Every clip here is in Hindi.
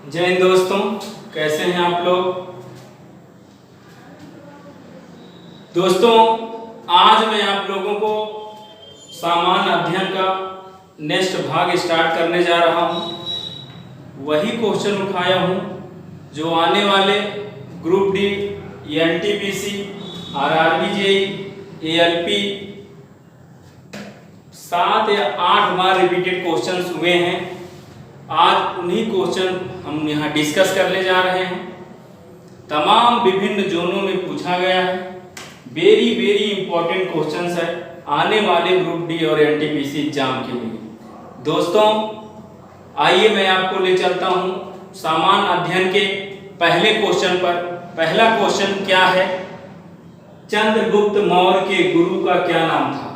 जय हिंद दोस्तों, कैसे हैं आप लोग। दोस्तों, आज मैं आप लोगों को सामान्य अध्ययन का नेक्स्ट भाग स्टार्ट करने जा रहा हूं। वही क्वेश्चन उठाया हूं जो आने वाले group D, NTPC, RRB JEE, ALP 7 या 8 बार रिपीटेड क्वेश्चंस हुए हैं। आज उन्हीं क्वेश्चन हम यहाँ डिस्कस करने जा रहे हैं। तमाम विभिन्न जोनों में पूछा गया है। वेरी इंपॉर्टेंट क्वेश्चंस है आने वाले ग्रुप डी और एनटीपीसी एग्जाम के लिए। दोस्तों, आइए मैं आपको ले चलता हूँ सामान्य अध्ययन के पहले क्वेश्चन पर। पहला क्वेश्चन क्या है? चंद्रगुप्त मौर्य के गुरु का क्या नाम था?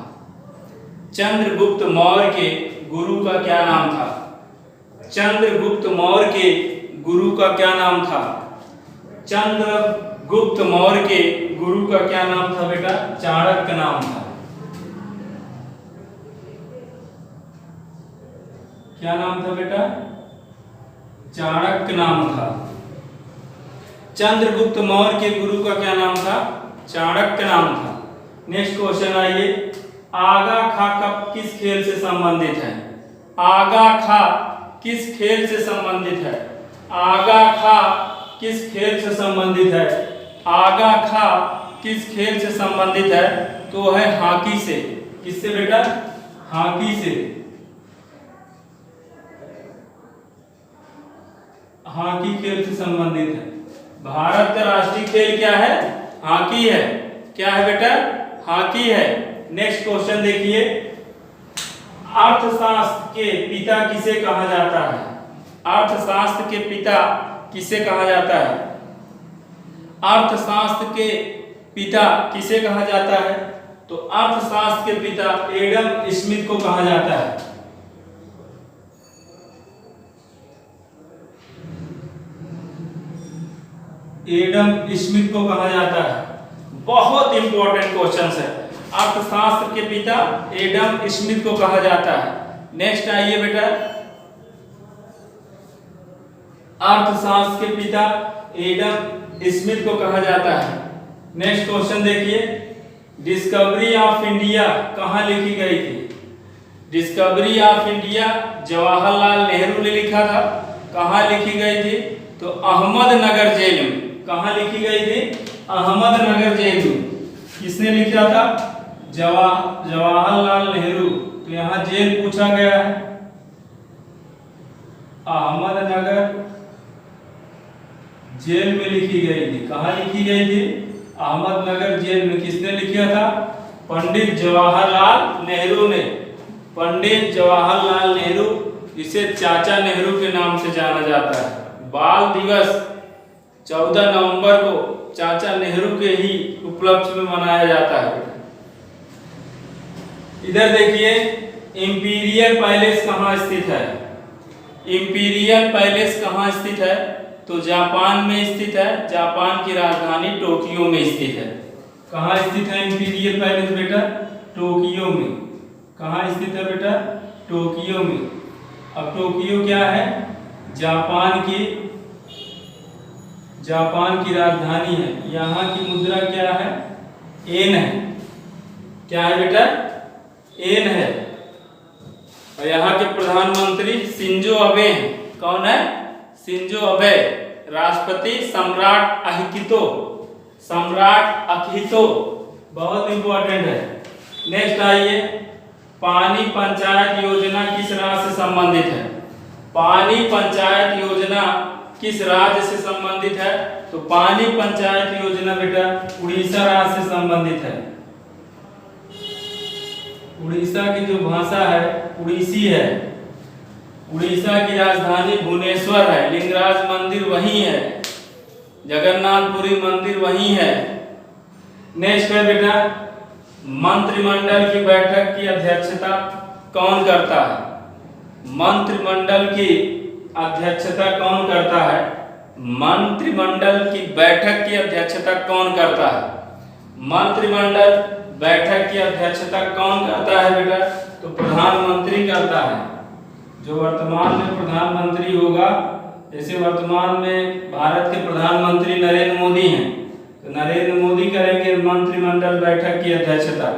चंद्रगुप्त मौर्य के गुरु का क्या नाम था? चंद्रगुप्त मौर्य के गुरु का क्या नाम था? चंद्रगुप्त मौर्य के गुरु का क्या नाम था बेटा? चाणक्य नाम था। क्या नाम था बेटा? चाणक्य नाम था। चंद्रगुप्त मौर्य के गुरु का क्या नाम था? चाणक्य नाम था। नेक्स्ट क्वेश्चन आइए। आगा खा कब किस खेल से संबंधित है? आगा खा किस खेल से संबंधित है? आगा खा किस खेल से संबंधित है? आगा खा किस खेल से संबंधित है? तो है हॉकी से। किससे बेटा? हॉकी से। हॉकी खेल से संबंधित है। भारत का राष्ट्रीय खेल क्या है? हॉकी है। क्या है बेटा? हॉकी है। नेक्स्ट क्वेश्चन देखिए। अर्थशास्त्र के पिता किसे कहा जाता है? अर्थशास्त्र के पिता किसे कहा जाता है? अर्थशास्त्र के पिता किसे कहा जाता है? तो अर्थशास्त्र के पिता एडम स्मिथ को कहा जाता है। एडम स्मिथ को कहा जाता है। बहुत इंपॉर्टेंट क्वेश्चन है। अर्थशास्त्र के पिता एडम स्मिथ को कहा जाता है। नेक्स्ट आइए बेटा। अर्थशास्त्र के पिता एडम स्मिथ को कहा जाता है। नेक्स्ट क्वेश्चन देखिए। डिस्कवरी ऑफ इंडिया कहाँ लिखी गई थी? Discovery of India Jawaharlal Nehru ने लिखा था। कहाँ लिखी गई थी? तो अहमदनगर जेल में। कहाँ लिखी गई थी? अहमदनगर जेल में। किसने लिखा था? जवाहरलाल नेहरू। तो यहाँ जेल पूछा गया है। अहमदनगर जेल में लिखी गई थी। कहाँ लिखी गई थी? अहमदनगर जेल में। किसने लिखा था? पंडित जवाहरलाल नेहरू ने। पंडित जवाहरलाल नेहरू, इसे चाचा नेहरू के नाम से जाना जाता है। बाल दिवस 14 नवंबर को चाचा नेहरू के ही उपलक्ष्य में मनाया जाता है। इधर देखिए। इंपीरियल पैलेस कहाँ स्थित है? इंपीरियल पैलेस कहाँ स्थित है? तो जापान में स्थित है। जापान की राजधानी टोक्यो में स्थित है। कहाँ स्थित है इंपीरियल पैलेस बेटा? टोक्यो में। कहाँ स्थित है बेटा? टोक्यो में। अब टोक्यो क्या है? जापान की राजधानी है। यहाँ की मुद्रा क्या है? येन है। क्या है बेटा? येन है। और यहाँ के प्रधानमंत्री शिंजो अबे हैं। कौन है? Shinzo Abe. राष्ट्रपति सम्राट अहिहितो। सम्राट अहिहितो बहुत इंपॉर्टेंट है। नेक्स्ट आइए। पानी पंचायत योजना किस राज्य से संबंधित है? पानी पंचायत योजना किस राज्य से संबंधित है? तो पानी पंचायत योजना बेटा उड़ीसा राज्य से संबंधित है। उड़ीसा की जो भाषा है उड़ीसी है। उड़ीसा की राजधानी भुवनेश्वर है। लिंगराज मंदिर वहीं है। जगन्नाथपुरी मंदिर वहीं है। नेक्स्ट है बेटा। मंत्रिमंडल की बैठक की अध्यक्षता कौन करता है? मंत्रिमंडल की अध्यक्षता कौन करता है? मंत्रिमंडल की बैठक की अध्यक्षता कौन करता है? मंत्रिमंडल बैठक की अध्यक्षता कौन करता है बेटा? तो प्रधानमंत्री करता है। जो वर्तमान में प्रधानमंत्री होगा जैसे वर्तमान में भारत के प्रधानमंत्री नरेंद्र मोदी हैं, तो नरेंद्र मोदी करेंगे मंत्रिमंडल बैठक की अध्यक्षता।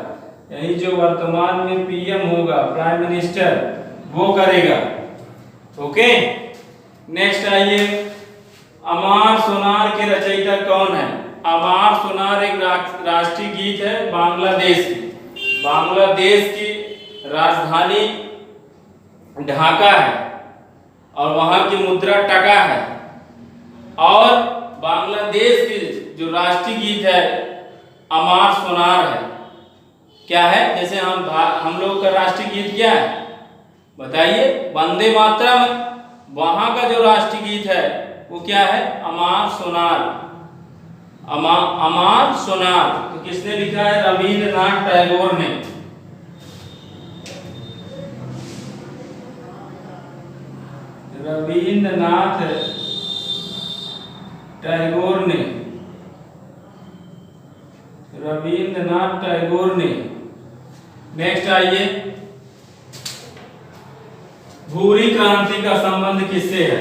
यही जो वर्तमान में पीएम होगा, प्राइम मिनिस्टर, वो करेगा। ओके, नेक्स्ट आइए, अमार सोनार के रचयिता कौन है? अमार सोनार एक राष्ट्रीय गीत है बांग्लादेश की। बांग्लादेश की राजधानी ढाका है और वहां की मुद्रा टका है। और बांग्लादेश की जो राष्ट्रीय गीत है अमार सोनार है। क्या है? जैसे हम लोग का राष्ट्रीय गीत क्या है बताइए? वंदे मातरम। वहां का जो राष्ट्रीय गीत है वो क्या है? अमार सोनार। अमार सोनार तो किसने लिखा है? रविंद्रनाथ टैगोर ने। रविंद्रनाथ टैगोर ने। रविंद्रनाथ टैगोर ने। नेक्स्ट आइए, भूरी क्रांति का संबंध किससे है?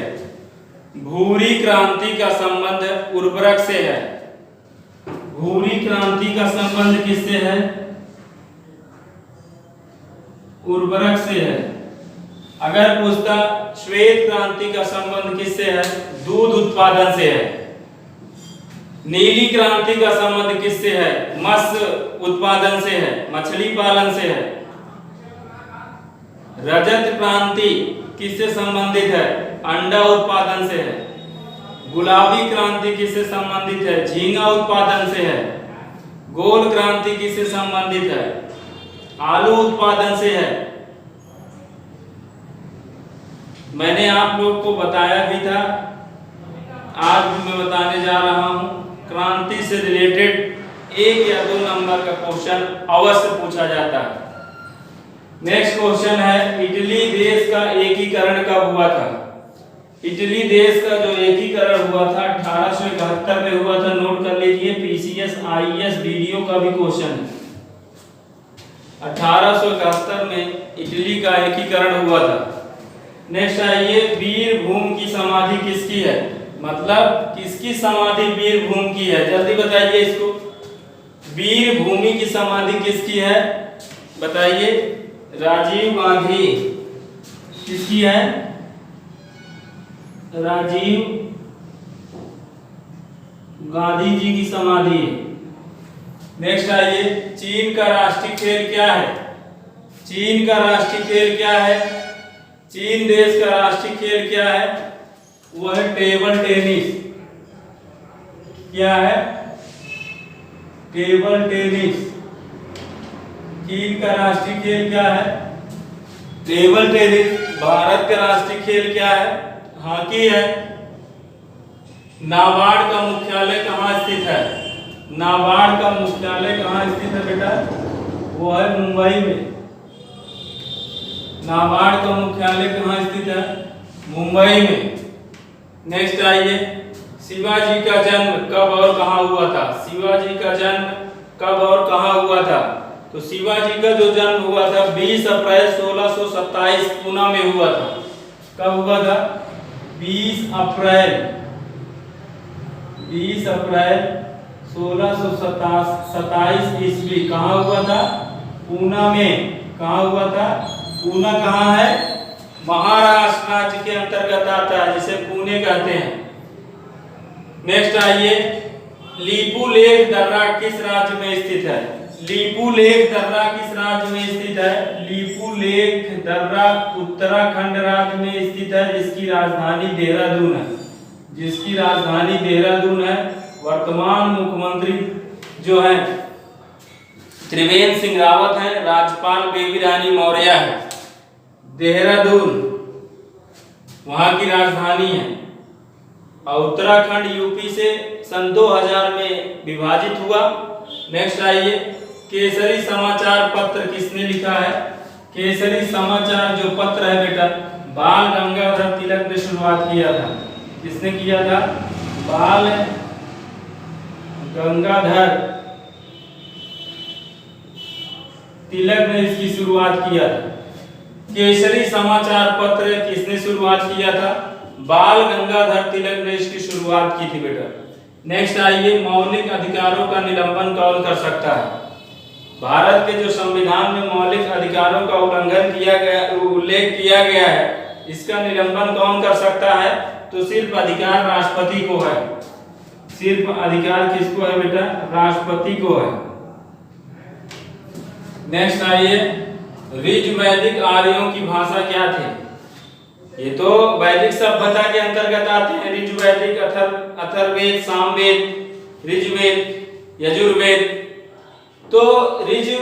भूरी क्रांति का संबंध उर्वरक से है। भूरी क्रांति का संबंध किससे है? उर्वरक से है। अगर पूछता श्वेत क्रांति का संबंध किससे है? दूध उत्पादन से है। नीली क्रांति का संबंध किससे है? मत्स्य उत्पादन से है, मछली पालन से है। रजत क्रांति किससे संबंधित है? अंडा उत्पादन से है। गुलाबी क्रांति किससे संबंधित है? झींगा उत्पादन से है। गोल क्रांति किससे संबंधित है? आलू उत्पादन से है। मैंने आप लोग को बताया भी था, आज भी मैं बताने जा रहा हूं। क्रांति से रिलेटेड 1 या 2 नंबर का क्वेश्चन अवश्य पूछा जाता है। नेक्स्ट क्वेश्चन है, इटली देश का एकीकरण कब हुआ था? इटली देश का जो एकीकरण हुआ था 1871 में हुआ था। नोट कर लीजिए, पीसीएस आईएएस वीडियो का भी क्वेश्चन है। 1871 में इटली का एकीकरण हुआ था। नेक्स्ट आइए, वीरभूम की समाधि किसकी है? मतलब किसकी समाधि वीरभूम की है? जल्दी बताइए इसको। वीरभूमि की समाधि किसकी है बताइए? राजीव गांधी। किसकी है? राजीव गांधी जी की समाधि है। नेक्स्ट आइए, चीन का राष्ट्रीय खेल क्या है? चीन का राष्ट्रीय खेल क्या है? चीन देश का राष्ट्रीय खेल क्या है? वो है टेबल टेनिस। क्या है? Table tennis. चीन का राष्ट्रीय खेल क्या है? Table tennis. भारत का राष्ट्रीय खेल क्या है? हॉकी है। नाबार्ड का मुख्यालय कहाँ स्थित है? नाबार्ड का मुख्यालय कहाँ स्थित है बेटा? वो है मुंबई में। नाबार्ड का मुख्यालय कहाँ स्थित है? मुंबई में। नेक्स्ट आइए, शिवाजी का जन्म कब और कहाँ हुआ था? शिवाजी का जन्म कब और कहाँ हुआ था? तो शिवाजी का जो जन्म हुआ था 20 अप्रैल 1627 पूना में हुआ था। कब हुआ था? 20 अप्रैल 1627 ईस्वी। कहाँ हुआ था? पूना में। कहाँ हुआ था? पूना कहाँ है? महाराष्ट्र राज्य के अंतर्गत आता है, जिसे पुणे कहते हैं। नेक्स्ट आइए, लीपुलेख दर्रा किस राज्य में स्थित है? लीपुलेख दर्रा किस राज्य में स्थित है? लीपुलेख दर्रा उत्तराखंड राज्य में स्थित है, जिसकी राजधानी देहरादून है। जिसकी राजधानी देहरादून है। वर्तमान मुख्यमंत्री जो है त्रिवेंद्र सिंह रावत हैं। राज्यपाल बेबी रानी मौर्य है। देहरादून वहां की राजधानी है। और उत्तराखंड यूपी से सन 2000 में विभाजित हुआ। नेक्स्ट आइए, केसरी समाचार पत्र किसने लिखा है? केसरी समाचार जो पत्र है बेटा, बाल गंगाधर तिलक ने शुरुआत किया था। किसने किया था? बाल गंगाधर तिलक ने इसकी शुरुआत किया था। केसरी समाचार पत्र किसने शुरुआत किया था? बाल गंगाधर तिलक ने इसकी शुरुआत की थी बेटा। नेक्स्ट आइए, मौलिक अधिकारों का निलंबन कौन कर सकता है? भारत के जो संविधान में मौलिक अधिकारों का उल्लंघन किया गया, उल्लेख किया गया है, इसका निलंबन कौन कर सकता है? तो सिर्फ अधिकार राष्ट्रपति को है। सिर्फ अधिकार किसको है बेटा? राष्ट्रपति को है। नेक्स्ट आइए, ऋजु वैदिक आर्यों की भाषा क्या थी? ये तो वैदिक सभ्यता के अंतर्गत आते हैं। ऋजु वैदिक, अथर्ववेद, सामवेद, ऋग्वेद, यजुर्वेद। तो ऋजु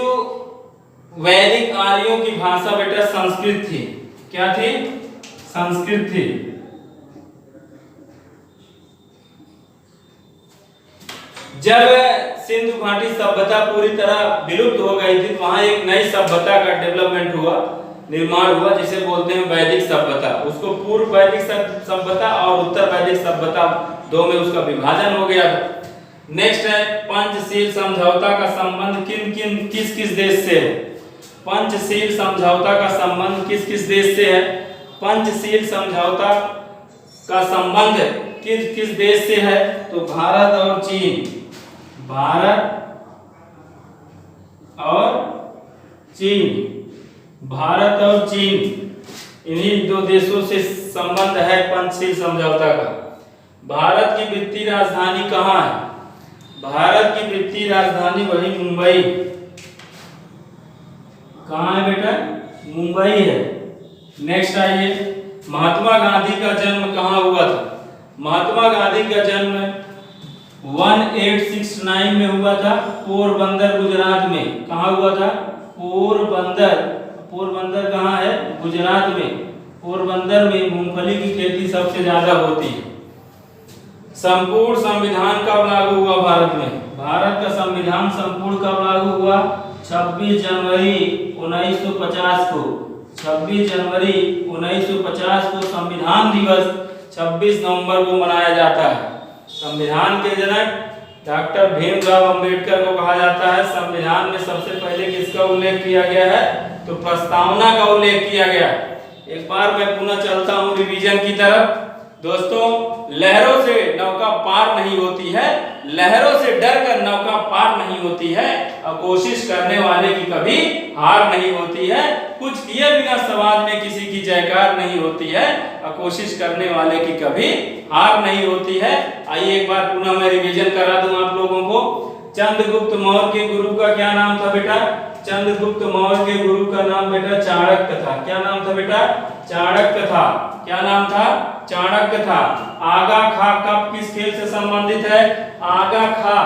वैदिक आर्यों की भाषा बेटा संस्कृत थी। क्या थी? संस्कृत थी। जब सिंधु घाटी सभ्यता पूरी तरह विलुप्त हो गई थी, तो वहां एक नई सभ्यता का डेवलपमेंट हुआ, निर्माण हुआ, जिसे बोलते हैं वैदिक सभ्यता। उसको पूर्व वैदिक सभ्यता और उत्तर वैदिक सभ्यता दो में उसका विभाजन हो गया था। नेक्स्ट है, पंचशील समझौता का संबंध किस किस देश से है? पंचशील समझौता का संबंध किस किस देश से है? पंचशील समझौता का संबंध किस किस देश से है? तो भारत और चीन। भारत और चीन। भारत और चीन, इन्हीं दो देशों से संबंध है पंचशील समझौता का। भारत की वित्तीय राजधानी कहाँ है? भारत की वित्तीय राजधानी वही मुंबई। कहाँ है बेटा? मुंबई है। नेक्स्ट आइए, महात्मा गांधी का जन्म कहाँ हुआ था? महात्मा गांधी का जन्म 1869 में हुआ था, पोरबंदर गुजरात में। कहाँ हुआ था? पोरबंदर। पोरबंदर कहाँ है? गुजरात में। पोरबंदर में मूंगफली की खेती सबसे ज्यादा होती है। संपूर्ण संविधान कब लागू हुआ भारत में? भारत का संविधान संपूर्ण कब लागू हुआ? 26 जनवरी 1950 को। 26 जनवरी 1950 को संविधान दिवस 26 नवंबर को मनाया जाता है। संविधान के जनक डॉक्टर भीमराव अंबेडकर को कहा जाता है। संविधान में सबसे पहले किसका उल्लेख किया गया है? तो प्रस्तावना का उल्लेख किया गया। एक बार मैं पुनः चलता हूं रिवीजन की तरफ। दोस्तों, लहरों से नौका पार नहीं होती है, लहरों से डरकर नौका पार नहीं होती है, और कोशिश करने वाले की कभी हार नहीं होती है। कुछ किए बिना समाज में किसी की जयकार नहीं होती है, और कोशिश करने वाले की कभी हार नहीं होती है। आइए एक बार पुनः मैं रिवीजन करा दूं आप लोगों को। चंद्रगुप्त मौर्य के गुरु का क्या नाम था बेटा? चंद्रगुप्त मौर्य के गुरु का नाम बेटा चाणक्य था। क्या नाम था बेटा? चाणक्य था। क्या नाम था? चाणक्य था। आगा खा कब किस खेल से संबंधित है? आगा खा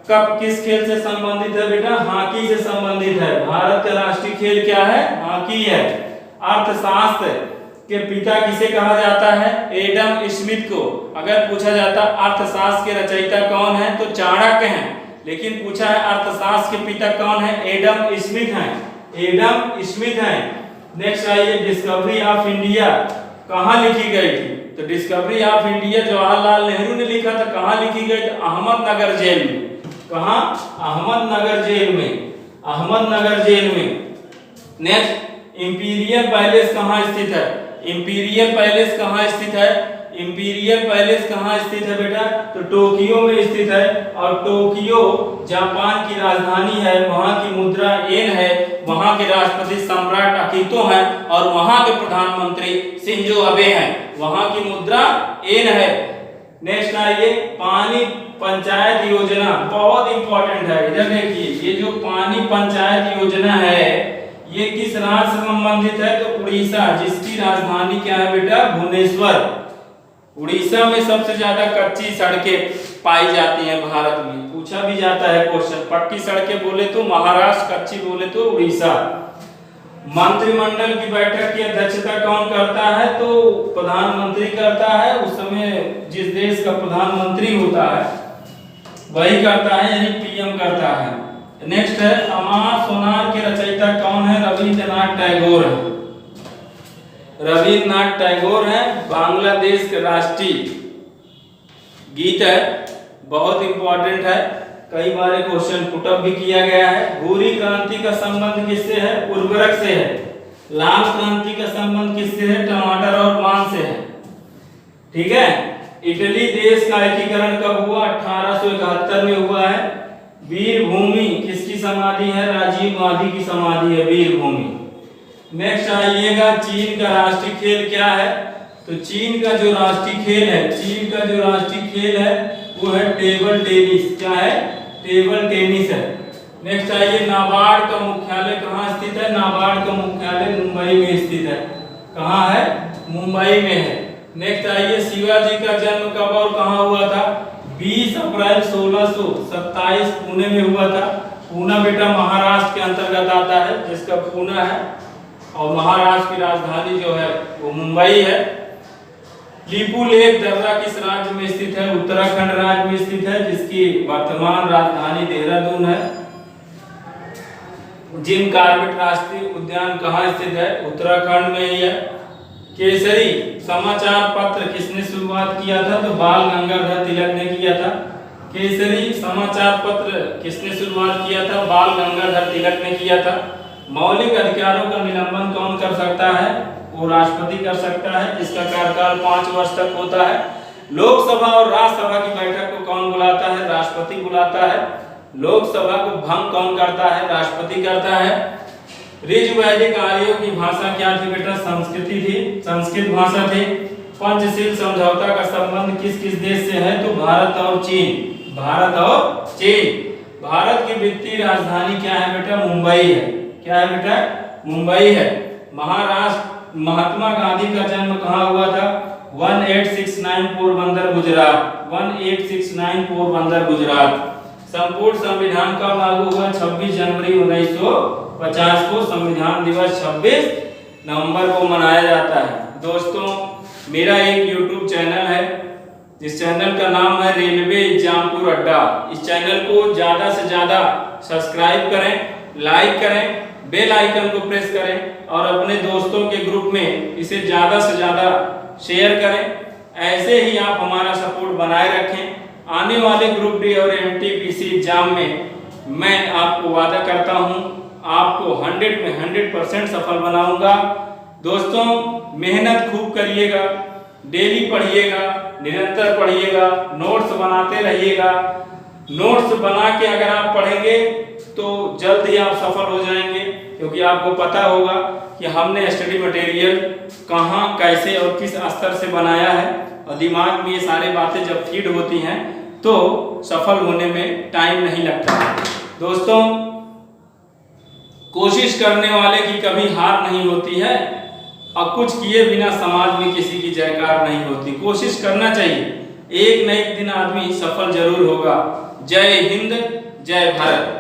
कब किस खेल से संबंधित है बेटा? हॉकी से संबंधित है। भारत का राष्ट्रीय खेल क्या है? हॉकी है। अर्थशास्त्र के पिता किसे कहा जाता है? एडम स्मिथ को। अगर पूछा जाता अर्थशास्त्र के रचयिता कौन है, तो चाणक्य हैं। लेकिन पूछा है अर्थशास्त्र के पिता कौन है? एडम स्मिथ हैं। एडम स्मिथ हैं। नेक्स्ट आइए, डिस्कवरी ऑफ इंडिया कहाँ लिखी गई थी? तो discovery of India Jawaharlal Nehru ने लिखा था। कहाँ लिखी गई थी? अहमदनगर जेल में। कहाँ? अहमदनगर जेल में। अहमदनगर जेल में। नेक्स्ट, इंपीरियल पैलेस कहाँ स्थित है? इंपीरियल पैलेस कहाँ स्थित है? इंपीरियल पैलेस कहाँ स्थित है बेटा? तो टोक्यो में स्थित है। और टोक्यो जापान की राजधानी है। वहां की मुद्रा येन है। वहां के राष्ट्रपति सम्राट अकितो हैं, और वहां के प्रधानमंत्री शिंजो अबे हैं। वहां की मुद्रा येन है। नेक्स्ट आइए, पानी पंचायत योजना बहुत इंपॉर्टेंट है। इधर देखिए, ये जो पानी पंचायत योजना है, ये किस राज्य से संबंधित है? तो उड़ीसा, जिसकी राजधानी क्या है बेटा? भुवनेश्वर। उड़ीसा में सबसे ज्यादा कच्ची सड़कें पाई जाती हैं भारत में। पूछा भी जाता है क्वेश्चन, पक्की सड़कें बोले तो महाराष्ट्र, कच्ची बोले तो उड़ीसा। मंत्रिमंडल की बैठक की अध्यक्षता कौन करता है? तो प्रधानमंत्री करता है। उस समय जिस देश का प्रधानमंत्री होता है वही करता है, यानी पीएम करता है। नेक्स्ट है, अमार सोनार के रचयिता कौन है? रविंद्रनाथ टैगोर है। रविंद्रनाथ टैगोर है। बांग्लादेश का राष्ट्रीय गीत है, बहुत इंपॉर्टेंट है। कई बार क्वेश्चन पुटअप भी किया गया है। भूरी क्रांति का संबंध किससे है? उर्वरक से है। लाल क्रांति का संबंध किससे है? टमाटर और पान से है। ठीक है। इटली देश का एकीकरण कब हुआ? 1871 में हुआ है। वीर भूमि किसकी समाधि है? राजीव गांधी की समाधि है वीर भूमि। नेक्स्ट आइएगा, चीन का राष्ट्रीय खेल क्या है? तो चीन का जो राष्ट्रीय खेल है, चीन का जो राष्ट्रीय खेल है वो है टेबल टेनिस। क्या है? टेबल टेनिस है। नेक्स्ट आइए, नाबार्ड का मुख्यालय कहाँ स्थित है? नाबार्ड का मुख्यालय मुंबई में स्थित है। कहाँ है? मुंबई में है। नेक्स्ट आइए, शिवाजी का जन्म कब और कहाँ हुआ था? 20 अप्रैल 1627 पुणे में हुआ था। पुणे बेटा महाराष्ट्र के अंतर्गत आता है, जिसका पुणे है, और महाराष्ट्र की राजधानी जो है वो मुंबई है। लीपू लेक दर्रा किस राज्य में स्थित है? उत्तराखंड राज्य में स्थित है, जिसकी वर्तमान राजधानी देहरादून है। जिम कॉर्बेट राष्ट्रीय उद्यान कहाँ स्थित है? उत्तराखंड में ही है। केसरी समाचार पत्र किसने शुरुआत किया था? तो बाल गंगाधर तिलक ने किया था। केसरी समाचार पत्र किसने शुरुआत किया था? बाल गंगाधर तिलक ने किया था। मौलिक अधिकारों का निलंबन कौन कर सकता है? वो राष्ट्रपति कर सकता है, जिसका कार्यकाल 5 वर्ष तक होता है। लोकसभा और राज्यसभा की बैठक को कौन बुलाता है? राष्ट्रपति बुलाता है। लोकसभा को भंग कौन करता है? राष्ट्रपति करता है। ऋग्वैदिक आर्यों की भाषा क्या थी बेटा? संस्कृति थी, संस्कृत भाषा थी। पंचशील समझौता का संबंध किस किस देश से है? तो भारत और चीन। भारत और चीन। भारत की वित्तीय राजधानी क्या है बेटा? मुंबई है। क्या है बेटा? मुंबई है। महाराष्ट्र महात्मा गांधी का जन्म कहाँ हुआ था? 1869 पोरबंदर गुजरात। 1869 पोरबंदर गुजरात। संपूर्ण संविधान कब लागू हुआ? 26 जनवरी 1950 को संविधान दिवस 26 नवंबर को मनाया जाता है। दोस्तों, मेरा एक YouTube चैनल है, जिस चैनल का नाम है रेलवे एग्जामपुर अड्डा। इस चैनल को ज्यादा से ज्यादा सब्सक्राइब करें, लाइक करें, बेल आइकन को प्रेस करें और अपने दोस्तों के ग्रुप में इसे ज्यादा से ज्यादा शेयर करें। ऐसे ही आप हमारा सपोर्ट बनाए रखें। आने वाले ग्रुप डी और एमटीपीसी एग्जाम में मैं आपको वादा करता हूं, आपको 100 में 100% सफल बनाऊंगा। दोस्तों, मेहनत खूब करिएगा, डेली पढ़िएगा, निरंतर पढ़िएगा, नोट्स बनाते रहिएगा। नोट्स बना के अगर आप पढ़ेंगे तो जल्द ही आप सफल हो जाएंगे, क्योंकि आपको पता होगा कि हमने स्टडी मटेरियल कहाँ, कैसे और किस स्तर से बनाया है, और दिमाग में ये सारी बातें जब फीड होती हैं तो सफल होने में टाइम नहीं लगता। दोस्तों, कोशिश करने वाले की कभी हार नहीं होती है, और कुछ किए बिना समाज में किसी की जयकार नहीं होती। कोशिश करना चाहिए, एक न एक दिन आदमी सफल जरूर होगा। जय हिंद, जय भारत।